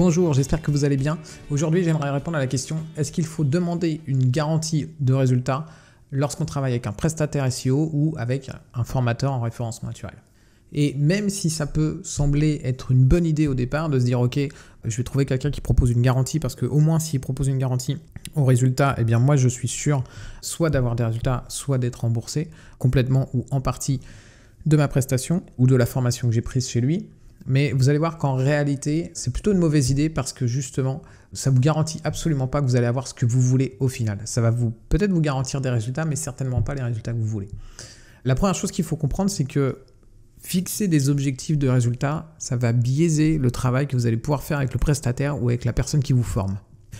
Bonjour, j'espère que vous allez bien. Aujourd'hui, j'aimerais répondre à la question, est-ce qu'il faut demander une garantie de résultat lorsqu'on travaille avec un prestataire SEO ou avec un formateur en référencement naturel? Et même si ça peut sembler être une bonne idée au départ de se dire ok, je vais trouver quelqu'un qui propose une garantie parce qu'au moins s'il propose une garantie au résultat, eh bien moi je suis sûr soit d'avoir des résultats, soit d'être remboursé complètement ou en partie de ma prestation ou de la formation que j'ai prise chez lui. Mais vous allez voir qu'en réalité, c'est plutôt une mauvaise idée parce que justement, ça ne vous garantit absolument pas que vous allez avoir ce que vous voulez au final. Ça va peut-être vous garantir des résultats, mais certainement pas les résultats que vous voulez. La première chose qu'il faut comprendre, c'est que fixer des objectifs de résultats, ça va biaiser le travail que vous allez pouvoir faire avec le prestataire ou avec la personne qui vous forme.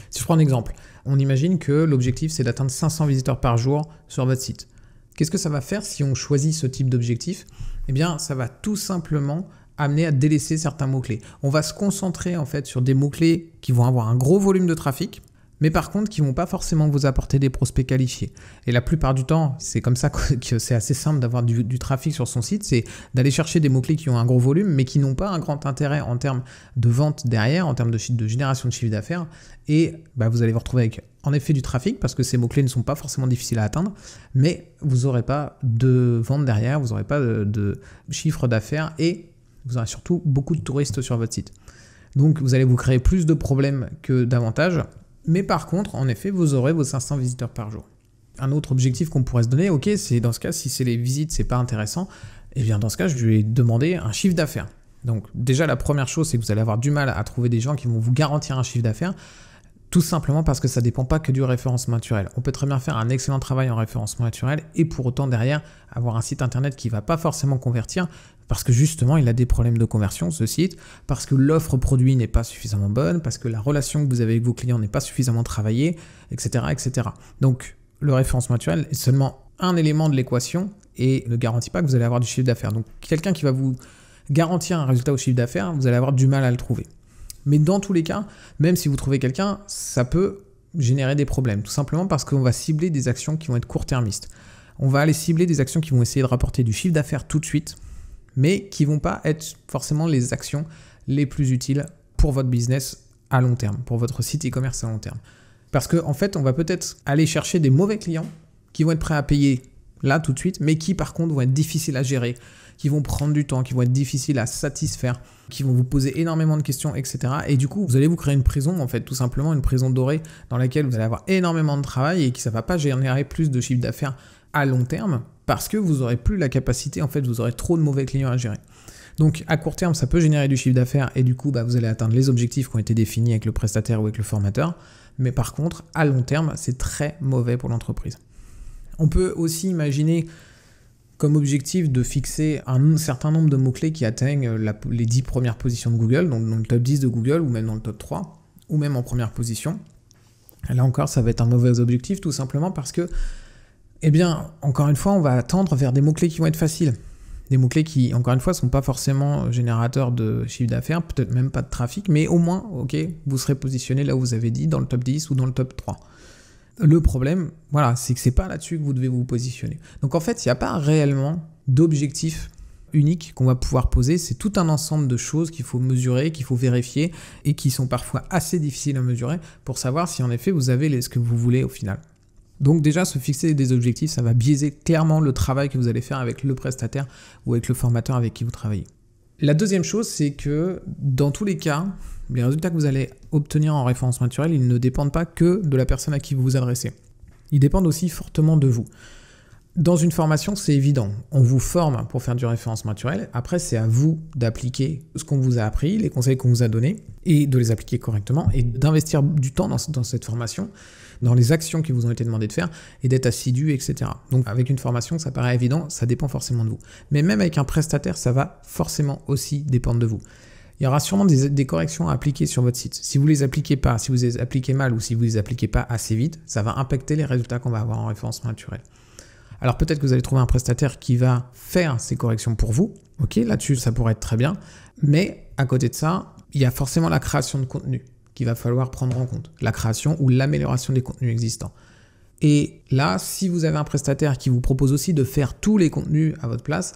Si je prends un exemple, on imagine que l'objectif, c'est d'atteindre 500 visiteurs par jour sur votre site. Qu'est-ce que ça va faire si on choisit ce type d'objectif? Eh bien, ça va tout simplement amener à délaisser certains mots-clés. On va se concentrer en fait sur des mots-clés qui vont avoir un gros volume de trafic, mais par contre qui ne vont pas forcément vous apporter des prospects qualifiés. Et la plupart du temps, c'est comme ça que c'est assez simple d'avoir du trafic sur son site, c'est d'aller chercher des mots-clés qui ont un gros volume, mais qui n'ont pas un grand intérêt en termes de vente derrière, en termes de génération de chiffre d'affaires. Et vous allez vous retrouver avec en effet du trafic, parce que ces mots-clés ne sont pas forcément difficiles à atteindre, mais vous n'aurez pas de vente derrière, vous n'aurez pas de chiffre d'affaires et vous aurez surtout beaucoup de touristes sur votre site. Donc vous allez vous créer plus de problèmes que d'avantages. Mais par contre, en effet, vous aurez vos 500 visiteurs par jour. Un autre objectif qu'on pourrait se donner, ok, c'est dans ce cas, si c'est les visites, c'est pas intéressant, et bien dans ce cas, je vais demander un chiffre d'affaires. Donc déjà, la première chose, c'est que vous allez avoir du mal à trouver des gens qui vont vous garantir un chiffre d'affaires, tout simplement parce que ça ne dépend pas que du référencement naturel. On peut très bien faire un excellent travail en référencement naturel et pour autant derrière avoir un site internet qui ne va pas forcément convertir parce que justement il a des problèmes de conversion ce site, parce que l'offre produit n'est pas suffisamment bonne, parce que la relation que vous avez avec vos clients n'est pas suffisamment travaillée, etc., etc. Donc le référencement naturel est seulement un élément de l'équation et ne garantit pas que vous allez avoir du chiffre d'affaires. Donc quelqu'un qui va vous garantir un résultat au chiffre d'affaires, vous allez avoir du mal à le trouver. Mais dans tous les cas, même si vous trouvez quelqu'un, ça peut générer des problèmes. Tout simplement parce qu'on va cibler des actions qui vont être court-termistes. On va aller cibler des actions qui vont essayer de rapporter du chiffre d'affaires tout de suite, mais qui ne vont pas être forcément les actions les plus utiles pour votre business à long terme, pour votre site e-commerce à long terme. Parce qu'en fait, on va peut-être aller chercher des mauvais clients qui vont être prêts à payer là tout de suite, mais qui par contre vont être difficiles à gérer, qui vont prendre du temps, qui vont être difficiles à satisfaire, qui vont vous poser énormément de questions, etc. Et du coup, vous allez vous créer une prison, en fait, tout simplement une prison dorée dans laquelle vous allez avoir énormément de travail et qui ça ne va pas générer plus de chiffre d'affaires à long terme parce que vous n'aurez plus la capacité, en fait, vous aurez trop de mauvais clients à gérer. Donc, à court terme, ça peut générer du chiffre d'affaires et du coup, vous allez atteindre les objectifs qui ont été définis avec le prestataire ou avec le formateur. Mais par contre, à long terme, c'est très mauvais pour l'entreprise. On peut aussi imaginer comme objectif de fixer un certain nombre de mots-clés qui atteignent les 10 premières positions de Google, donc dans le top 10 de Google ou même dans le top 3, ou même en première position. Là encore, ça va être un mauvais objectif tout simplement parce que, encore une fois, on va tendre vers des mots-clés qui vont être faciles. Des mots-clés qui, encore une fois, ne sont pas forcément générateurs de chiffre d'affaires, peut-être même pas de trafic, mais au moins, ok, vous serez positionné là où vous avez dit, dans le top 10 ou dans le top 3. Le problème, c'est que c'est pas là-dessus que vous devez vous positionner. Donc en fait, il n'y a pas réellement d'objectif unique qu'on va pouvoir poser. C'est tout un ensemble de choses qu'il faut mesurer, qu'il faut vérifier et qui sont parfois assez difficiles à mesurer pour savoir si en effet vous avez ce que vous voulez au final. Donc déjà, se fixer des objectifs, ça va biaiser clairement le travail que vous allez faire avec le prestataire ou avec le formateur avec qui vous travaillez. La deuxième chose, c'est que dans tous les cas, les résultats que vous allez obtenir en référencement naturel, ils ne dépendent pas que de la personne à qui vous vous adressez. Ils dépendent aussi fortement de vous. Dans une formation, c'est évident. On vous forme pour faire du référencement naturel. Après, c'est à vous d'appliquer ce qu'on vous a appris, les conseils qu'on vous a donnés, et de les appliquer correctement, et d'investir du temps dans cette formation, dans les actions qui vous ont été demandées de faire, et d'être assidu, etc. Donc avec une formation, ça paraît évident, ça dépend forcément de vous. Mais même avec un prestataire, ça va forcément aussi dépendre de vous. Il y aura sûrement des corrections à appliquer sur votre site. Si vous ne les appliquez pas, si vous les appliquez mal ou si vous ne les appliquez pas assez vite, ça va impacter les résultats qu'on va avoir en référencement naturel. Alors peut-être que vous allez trouver un prestataire qui va faire ces corrections pour vous. Ok, là-dessus, ça pourrait être très bien. Mais à côté de ça, il y a forcément la création de contenu qu'il va falloir prendre en compte. La création ou l'amélioration des contenus existants. Et là, si vous avez un prestataire qui vous propose aussi de faire tous les contenus à votre place,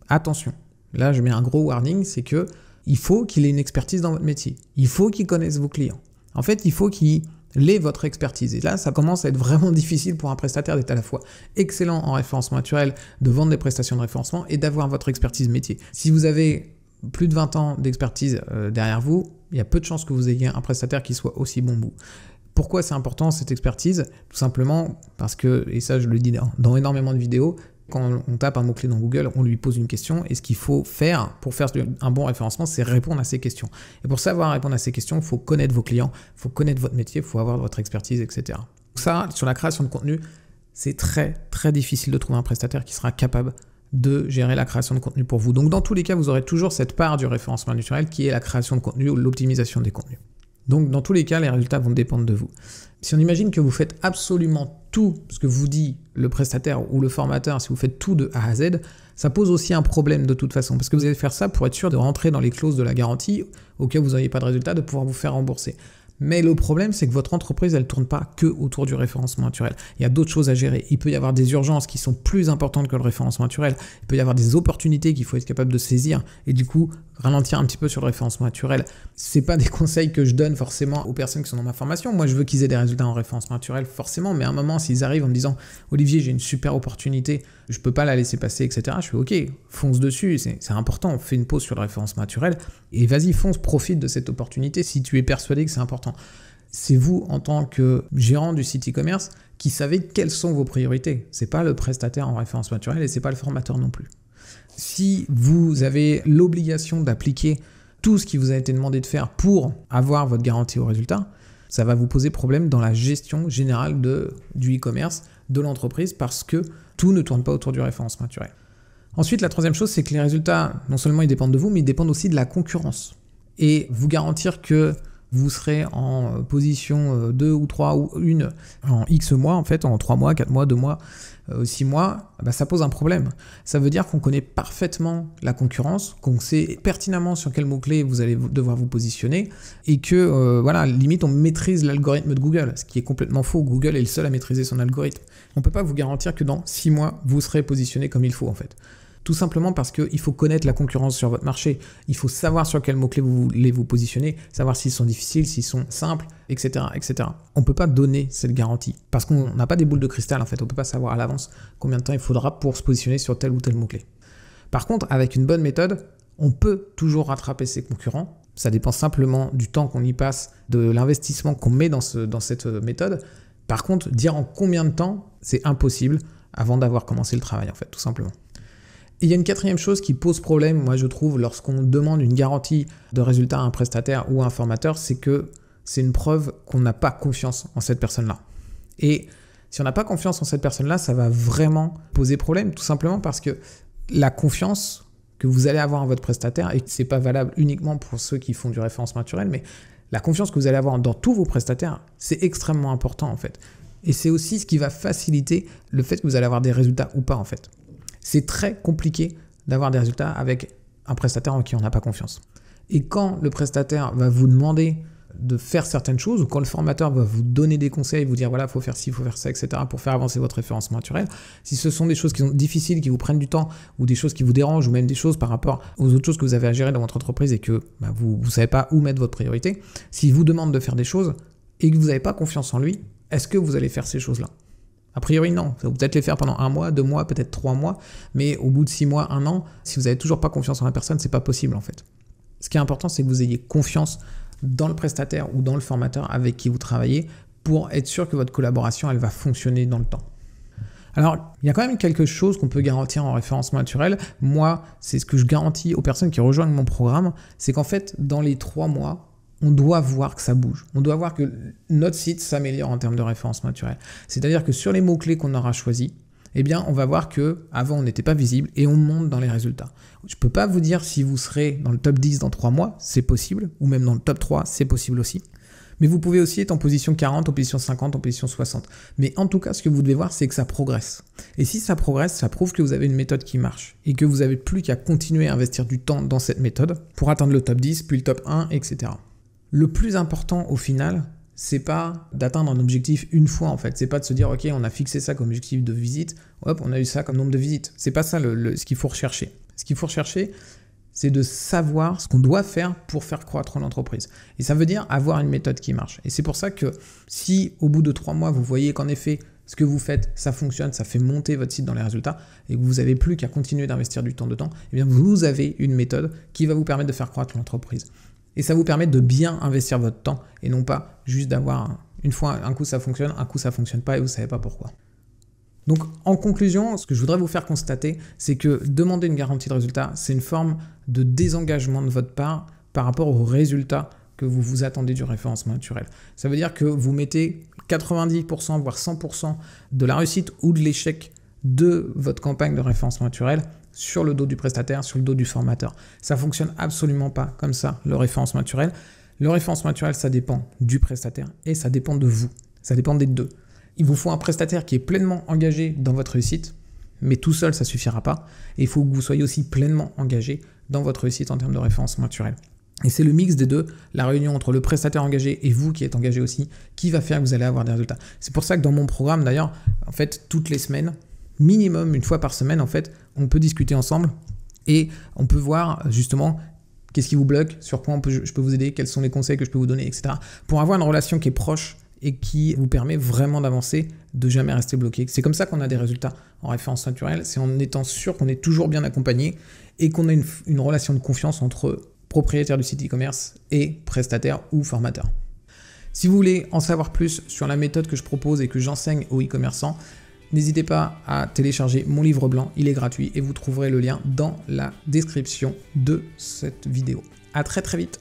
attention. Là, je mets un gros warning, c'est que il faut qu'il ait une expertise dans votre métier. Il faut qu'il connaisse vos clients. En fait, il faut qu'il ait votre expertise. Et là, ça commence à être vraiment difficile pour un prestataire d'être à la fois excellent en référencement naturel, de vendre des prestations de référencement et d'avoir votre expertise métier. Si vous avez plus de 20 ans d'expertise derrière vous, il y a peu de chances que vous ayez un prestataire qui soit aussi bon que vous. Pourquoi c'est important cette expertise? Tout simplement parce que, et ça je le dis dans énormément de vidéos, quand on tape un mot-clé dans Google, on lui pose une question et ce qu'il faut faire pour faire un bon référencement, c'est répondre à ces questions. Et pour savoir répondre à ces questions, il faut connaître vos clients, il faut connaître votre métier, il faut avoir votre expertise, etc. Donc ça, sur la création de contenu, c'est très très difficile de trouver un prestataire qui sera capable de gérer la création de contenu pour vous. Donc dans tous les cas, vous aurez toujours cette part du référencement naturel qui est la création de contenu ou l'optimisation des contenus. Donc dans tous les cas, les résultats vont dépendre de vous. Si on imagine que vous faites absolument tout ce que vous dit le prestataire ou le formateur, si vous faites tout de A à Z, ça pose aussi un problème de toute façon, parce que vous allez faire ça pour être sûr de rentrer dans les clauses de la garantie, au cas où vous n'auriez pas de résultat, de pouvoir vous faire rembourser. Mais le problème, c'est que votre entreprise, elle ne tourne pas que autour du référencement naturel. Il y a d'autres choses à gérer. Il peut y avoir des urgences qui sont plus importantes que le référencement naturel. Il peut y avoir des opportunités qu'il faut être capable de saisir et du coup ralentir un petit peu sur le référencement naturel. C'est pas des conseils que je donne forcément aux personnes qui sont dans ma formation. Moi, je veux qu'ils aient des résultats en référencement naturel forcément, mais à un moment, s'ils arrivent en me disant « Olivier, j'ai une super opportunité, je peux pas la laisser passer, etc. » Je fais « Ok, fonce dessus, c'est important, on fait une pause sur le référencement naturel et vas-y, fonce, profite de cette opportunité si tu es persuadé que c'est important. » C'est vous, en tant que gérant du site e-commerce, qui savez quelles sont vos priorités. C'est pas le prestataire en référencement naturel et c'est pas le formateur non plus. Si vous avez l'obligation d'appliquer tout ce qui vous a été demandé de faire pour avoir votre garantie au résultat, ça va vous poser problème dans la gestion générale du e-commerce, de l'entreprise, parce que tout ne tourne pas autour du référencement naturel. Ensuite, la troisième chose, c'est que les résultats, non seulement ils dépendent de vous, mais ils dépendent aussi de la concurrence. Et vous garantir que vous serez en position 2 ou 3 ou 1 en X mois, en fait, en 3 mois, 4 mois, 2 mois, 6 mois, bah ça pose un problème. Ça veut dire qu'on connaît parfaitement la concurrence, qu'on sait pertinemment sur quel mot-clé vous allez devoir vous positionner et que, voilà, limite, on maîtrise l'algorithme de Google, ce qui est complètement faux. Google est le seul à maîtriser son algorithme. On ne peut pas vous garantir que dans 6 mois, vous serez positionné comme il faut, en fait. Tout simplement parce qu'il faut connaître la concurrence sur votre marché. Il faut savoir sur quel mot-clé vous voulez vous positionner, savoir s'ils sont difficiles, s'ils sont simples, etc. etc. On ne peut pas donner cette garantie parce qu'on n'a pas des boules de cristal en fait. On ne peut pas savoir à l'avance combien de temps il faudra pour se positionner sur tel ou tel mot-clé. Par contre, avec une bonne méthode, on peut toujours rattraper ses concurrents. Ça dépend simplement du temps qu'on y passe, de l'investissement qu'on met dans cette méthode. Par contre, dire en combien de temps, c'est impossible avant d'avoir commencé le travail en fait, tout simplement. Et il y a une quatrième chose qui pose problème, moi je trouve, lorsqu'on demande une garantie de résultat à un prestataire ou à un formateur, c'est que c'est une preuve qu'on n'a pas confiance en cette personne-là. Et si on n'a pas confiance en cette personne-là, ça va vraiment poser problème, tout simplement parce que la confiance que vous allez avoir en votre prestataire, et c'est pas valable uniquement pour ceux qui font du référencement naturel, mais la confiance que vous allez avoir dans tous vos prestataires, c'est extrêmement important en fait. Et c'est aussi ce qui va faciliter le fait que vous allez avoir des résultats ou pas en fait. C'est très compliqué d'avoir des résultats avec un prestataire en qui on n'a pas confiance. Et quand le prestataire va vous demander de faire certaines choses, ou quand le formateur va vous donner des conseils, vous dire voilà, il faut faire ci, il faut faire ça, etc., pour faire avancer votre référencement naturel, si ce sont des choses qui sont difficiles, qui vous prennent du temps, ou des choses qui vous dérangent, ou même des choses par rapport aux autres choses que vous avez à gérer dans votre entreprise et que vous ne savez pas où mettre votre priorité, s'il vous demande de faire des choses et que vous n'avez pas confiance en lui, est-ce que vous allez faire ces choses-là ? A priori, non. Vous peut-être les faire pendant 1 mois, 2 mois, peut-être 3 mois, mais au bout de 6 mois, 1 an, si vous n'avez toujours pas confiance en la personne, c'est pas possible en fait. Ce qui est important, c'est que vous ayez confiance dans le prestataire ou dans le formateur avec qui vous travaillez pour être sûr que votre collaboration, elle va fonctionner dans le temps. Alors, il y a quand même quelque chose qu'on peut garantir en référencement naturel. Moi, c'est ce que je garantis aux personnes qui rejoignent mon programme, c'est qu'en fait, dans les 3 mois, on doit voir que ça bouge. On doit voir que notre site s'améliore en termes de référencement naturel. C'est-à-dire que sur les mots-clés qu'on aura choisis, eh bien, on va voir qu'avant, on n'était pas visible et on monte dans les résultats. Je ne peux pas vous dire si vous serez dans le top 10 dans 3 mois, c'est possible, ou même dans le top 3, c'est possible aussi. Mais vous pouvez aussi être en position 40, en position 50, en position 60. Mais en tout cas, ce que vous devez voir, c'est que ça progresse. Et si ça progresse, ça prouve que vous avez une méthode qui marche et que vous n'avez plus qu'à continuer à investir du temps dans cette méthode pour atteindre le top 10, puis le top 1, etc. Le plus important au final, c'est pas d'atteindre un objectif une fois en fait. C'est pas de se dire ok, on a fixé ça comme objectif de visite, hop, on a eu ça comme nombre de visites. C'est pas ça ce qu'il faut rechercher. Ce qu'il faut rechercher, c'est de savoir ce qu'on doit faire pour faire croître l'entreprise. Et ça veut dire avoir une méthode qui marche. Et c'est pour ça que si au bout de 3 mois, vous voyez qu'en effet, ce que vous faites, ça fonctionne, ça fait monter votre site dans les résultats et que vous n'avez plus qu'à continuer d'investir du temps dedans, eh bien vous avez une méthode qui va vous permettre de faire croître l'entreprise. Et ça vous permet de bien investir votre temps et non pas juste d'avoir une fois un coup ça fonctionne, un coup ça fonctionne pas et vous ne savez pas pourquoi. Donc en conclusion, ce que je voudrais vous faire constater, c'est que demander une garantie de résultat, c'est une forme de désengagement de votre part par rapport aux résultats que vous vous attendez du référencement naturel. Ça veut dire que vous mettez 90% voire 100% de la réussite ou de l'échec de votre campagne de référencement naturel sur le dos du prestataire, sur le dos du formateur. Ça ne fonctionne absolument pas comme ça, le référencement naturel. Le référencement naturel, ça dépend du prestataire et ça dépend de vous. Ça dépend des deux. Il vous faut un prestataire qui est pleinement engagé dans votre réussite, mais tout seul, ça ne suffira pas. Et il faut que vous soyez aussi pleinement engagé dans votre réussite en termes de référencement naturel. Et c'est le mix des deux, la réunion entre le prestataire engagé et vous qui êtes engagé aussi, qui va faire que vous allez avoir des résultats. C'est pour ça que dans mon programme, d'ailleurs, en fait, toutes les semaines, minimum une fois par semaine, en fait, on peut discuter ensemble et on peut voir justement qu'est-ce qui vous bloque, sur quoi je peux vous aider, quels sont les conseils que je peux vous donner, etc. Pour avoir une relation qui est proche et qui vous permet vraiment d'avancer, de jamais rester bloqué. C'est comme ça qu'on a des résultats en référence naturelle, c'est en étant sûr qu'on est toujours bien accompagné et qu'on a une relation de confiance entre propriétaire du site e-commerce et prestataire ou formateur. Si vous voulez en savoir plus sur la méthode que je propose et que j'enseigne aux e-commerçants, n'hésitez pas à télécharger mon livre blanc, il est gratuit et vous trouverez le lien dans la description de cette vidéo. À très vite.